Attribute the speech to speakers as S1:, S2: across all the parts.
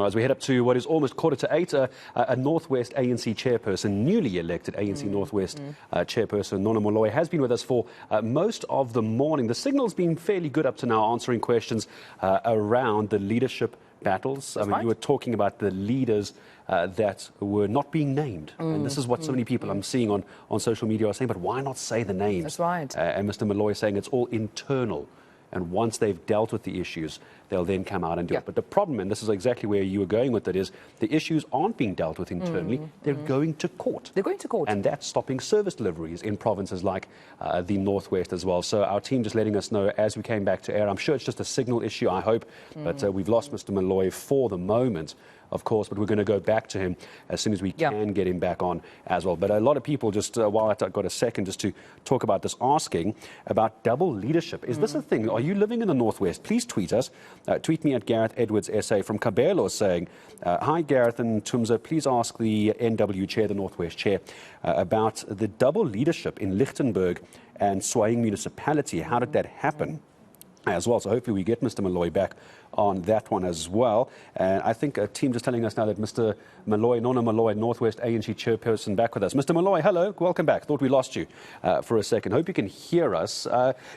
S1: As we head up to what is almost 7:45, a North West ANC Chairperson, newly elected ANC North West Chairperson, Nono Maloyi, has been with us for most of the morning. The signal's been fairly good up to now, answering questions around the leadership battles. I mean, you were talking about the leaders that were not being named. And this is what so many people I'm seeing on social media are saying, but why not say the names?
S2: That's right.
S1: And Mr. Maloyi saying it's all internal. And once they've dealt with the issues, they'll then come out and do it. But the problem, and this is exactly where you were going with it, is the issues aren't being dealt with internally. They're going to court.
S2: They're going to court.
S1: And that's stopping service deliveries in provinces like the Northwest as well. So our team just letting us know as we came back to air. I'm sure it's just a signal issue, I hope. But we've lost Mr. Maloyi for the moment, of course, but we're going to go back to him as soon as we can get him back on as well. But a lot of people, just while I've got a second just to talk about this, asking about double leadership. Is this a thing? Are you living in the Northwest? Please tweet us. Tweet me at Gareth Edwards SA from Kabelo saying, hi Gareth and Tumza, please ask the NW Chair, the Northwest Chair, about the double leadership in Lichtenburg and Swaying Municipality. How did that happen? As well. So hopefully we get Mr. Maloyi back on that one as well. And I think a team just telling us now that Mr. Maloyi, Nono Maloyi, Northwest ANC Chairperson, back with us. Mr. Maloyi, hello, welcome back. Thought we lost you for a second. Hope you can hear us.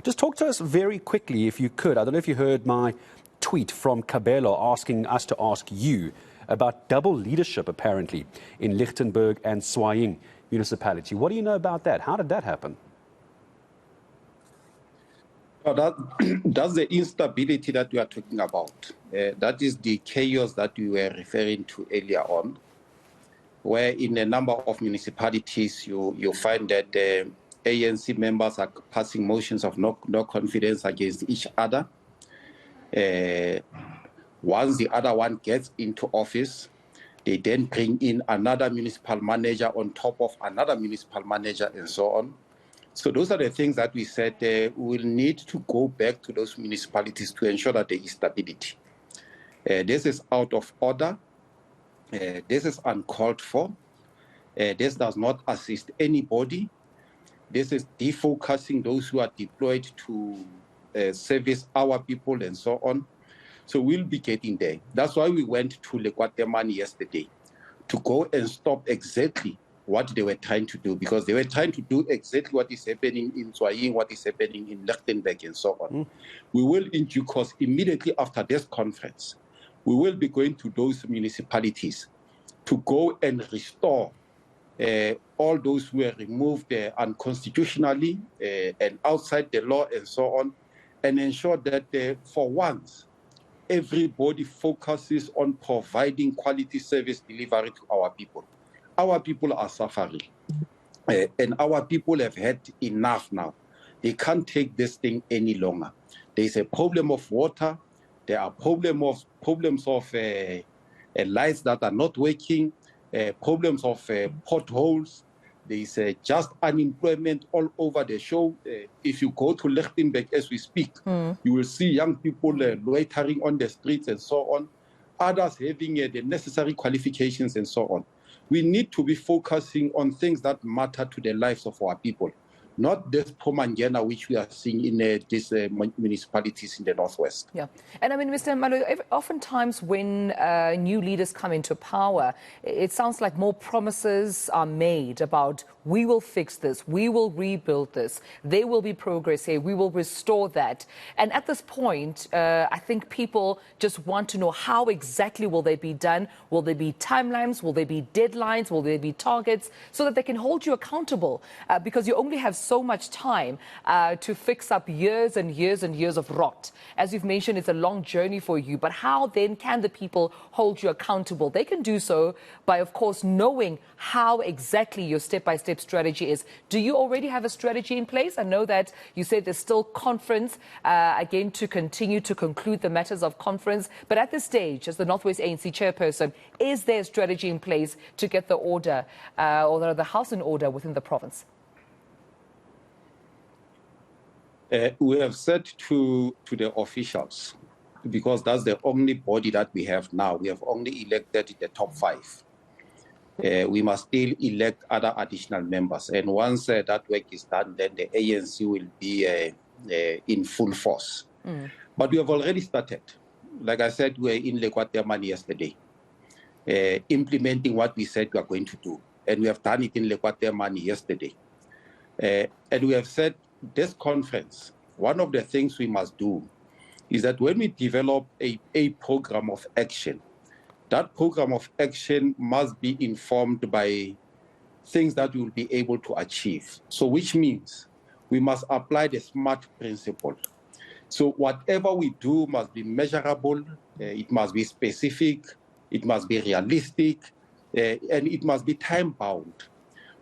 S1: Just talk to us very quickly if you could. I don't know if you heard my tweet from Kabelo asking us to ask you about double leadership apparently in Lichtenburg and Swaying Municipality. What do you know about that? How did that happen?
S3: That's the instability that we are talking about. That is the chaos that we were referring to earlier on, where in a number of municipalities you find that ANC members are passing motions of no confidence against each other. Once the other one gets into office, they then bring in another municipal manager on top of another municipal manager and so on. So those are the things that we said we will need to go back to those municipalities to ensure that there is stability. This is out of order. This is uncalled for. This does not assist anybody. This is defocusing those who are deployed to service our people and so on. So we'll be getting there. That's why we went to Lekwatemane yesterday, to go and stop exactly what they were trying to do, because they were trying to do exactly what is happening in Swaying, what is happening in Lichtenburg and so on. We will, in due course, immediately after this conference, we will be going to those municipalities to go and restore all those who were removed unconstitutionally and outside the law and so on, and ensure that for once, everybody focuses on providing quality service delivery to our people. Our people are suffering, and our people have had enough now. They can't take this thing any longer. There's a problem of water. There are problems of lights that are not working, problems of potholes. There's just unemployment all over the show. If you go to Lichtenburg as we speak, you will see young people loitering on the streets and so on, others having the necessary qualifications and so on. We need to be focusing on things that matter to the lives of our people, not this pomangena which we are seeing in these municipalities in the Northwest.
S2: Yeah. And I mean, Mr. Maloyi, oftentimes when new leaders come into power, it sounds like more promises are made about we will fix this, we will rebuild this, there will be progress here, we will restore that. And at this point, I think people just want to know how exactly will they be done? Will there be timelines? Will there be deadlines? Will there be targets? So that they can hold you accountable, because you only have so much time to fix up years and years and years of rot. As you've mentioned, it's a long journey for you, but how then can the people hold you accountable? They can do so by, of course, knowing how exactly your step-by-step strategy is. Do you already have a strategy in place? I know that you said there's still conference, again, to continue to conclude the matters of conference, but at this stage, as the Northwest ANC Chairperson, is there a strategy in place to get the order, or the house in order within the province?
S3: We have said to the officials, because that's the only body that we have now. We have only elected the top 5. We must still elect other additional members. And once that work is done, then the ANC will be in full force. But we have already started. Like I said, we were in Lekwatemane yesterday. implementing what we said we are going to do. And we have done it in Lekwatemani yesterday. And we have said this conference, one of the things we must do is that when we develop a program of action, that program of action must be informed by things that we will be able to achieve. So which means we must apply the SMART principle. So whatever we do must be measurable, it must be specific, it must be realistic, and it must be time-bound.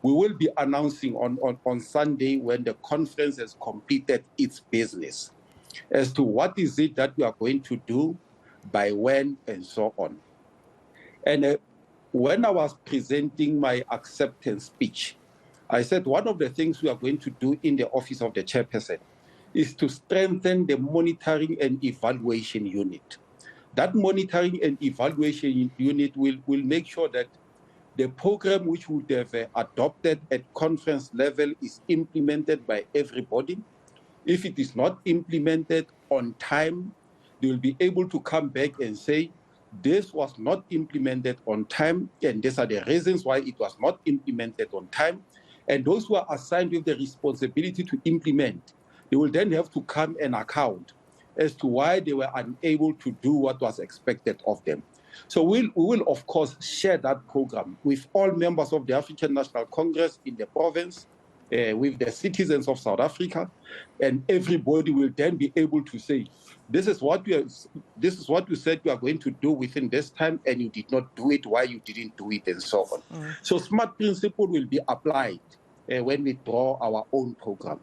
S3: We will be announcing on Sunday when the conference has completed its business as to what is it that we are going to do, by when, and so on. And when I was presenting my acceptance speech, I said one of the things we are going to do in the office of the chairperson is to strengthen the monitoring and evaluation unit. That monitoring and evaluation unit will make sure that the program which would have adopted at conference level is implemented by everybody. If it is not implemented on time, they will be able to come back and say, this was not implemented on time, and these are the reasons why it was not implemented on time. And those who are assigned with the responsibility to implement, they will then have to come and account as to why they were unable to do what was expected of them. So we will, of course, share that program with all members of the African National Congress in the province, with the citizens of South Africa, and everybody will then be able to say, this is what you said you are going to do within this time, and you did not do it, why you didn't do it, and so on. So SMART principle will be applied when we draw our own program.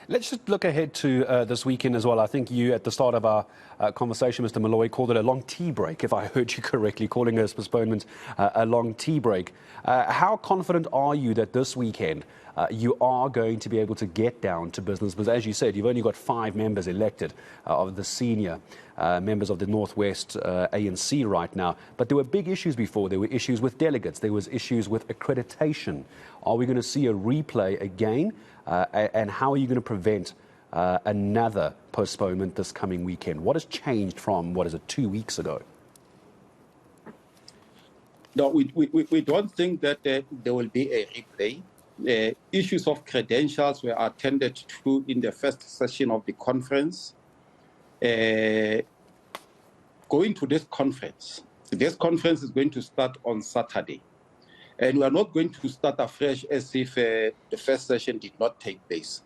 S1: Let's just look ahead to this weekend as well. I think you, at the start of our conversation, Mr. Maloyi, called it a long tea break, if I heard you correctly, calling this postponement a long tea break. How confident are you that this weekend you are going to be able to get down to business? Because as you said, you've only got 5 members elected of the senior members of the North West ANC right now. But there were big issues before. There were issues with delegates. There was issues with accreditation. Are we going to see a replay again? And how are you going to prevent another postponement this coming weekend? What has changed from, 2 weeks ago?
S3: No, we don't think that there will be a replay. Issues of credentials were attended to in the first session of the conference. Going to this conference is going to start on Saturday. And we are not going to start afresh as if the first session did not take place.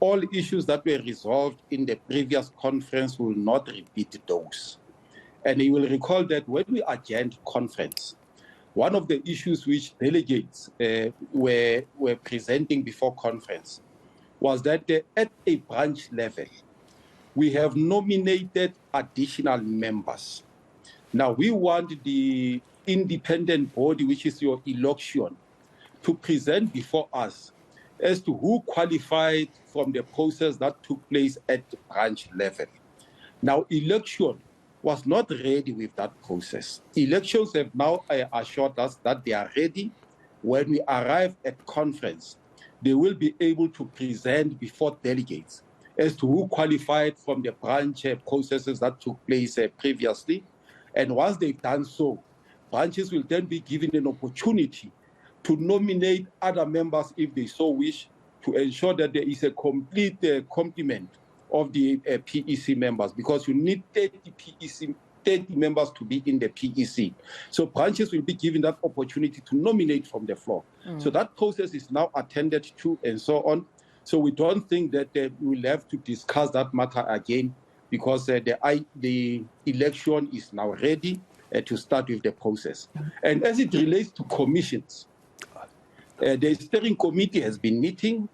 S3: All issues that were resolved in the previous conference will not repeat those. And you will recall that when we adjourned conference, one of the issues which delegates were presenting before conference was that at a branch level, we have nominated additional members. Now, we want the independent body, which is your election, to present before us as to who qualified from the process that took place at the branch level. Now, election was not ready with that process. Elections have now assured us that they are ready. When we arrive at conference, they will be able to present before delegates as to who qualified from the branch processes that took place previously. And once they've done so, branches will then be given an opportunity to nominate other members if they so wish, to ensure that there is a complete complement of the PEC members, because you need 30 members to be in the PEC. So branches will be given that opportunity to nominate from the floor. So that process is now attended to and so on. So we don't think that we'll have to discuss that matter again, because the election is now ready to start with the process. And as it relates to commissions, the steering committee has been meeting.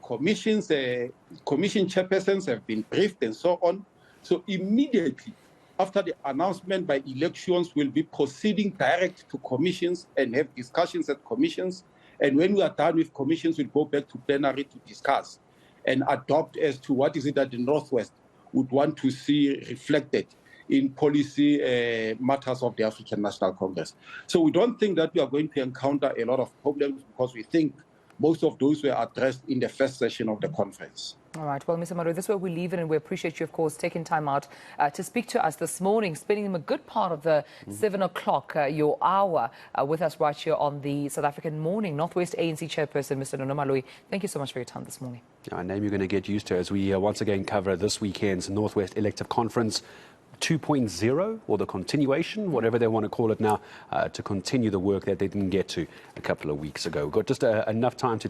S3: Commission chairpersons have been briefed and so on. So immediately after the announcement by elections, we'll be proceeding direct to commissions and have discussions at commissions. And when we are done with commissions, we'll go back to plenary to discuss and adopt as to what is it that the Northwest would want to see reflected in policy matters of the African National Congress. So we don't think that we are going to encounter a lot of problems, because we think most of those were addressed in the first session of the conference.
S2: All right. Well, Mr. Maloyi, this is where we leave it, and we appreciate you, of course, taking time out to speak to us this morning, spending a good part of the 7 o'clock, your hour, with us right here on the South African Morning. North West ANC Chairperson, Mr. Nono Maloyi, thank you so much for your time this morning.
S1: A name you're going to get used to as we once again cover this weekend's North West Elective Conference 2.0, or the continuation, whatever they want to call it now, to continue the work that they didn't get to a couple of weeks ago. We've got just enough time to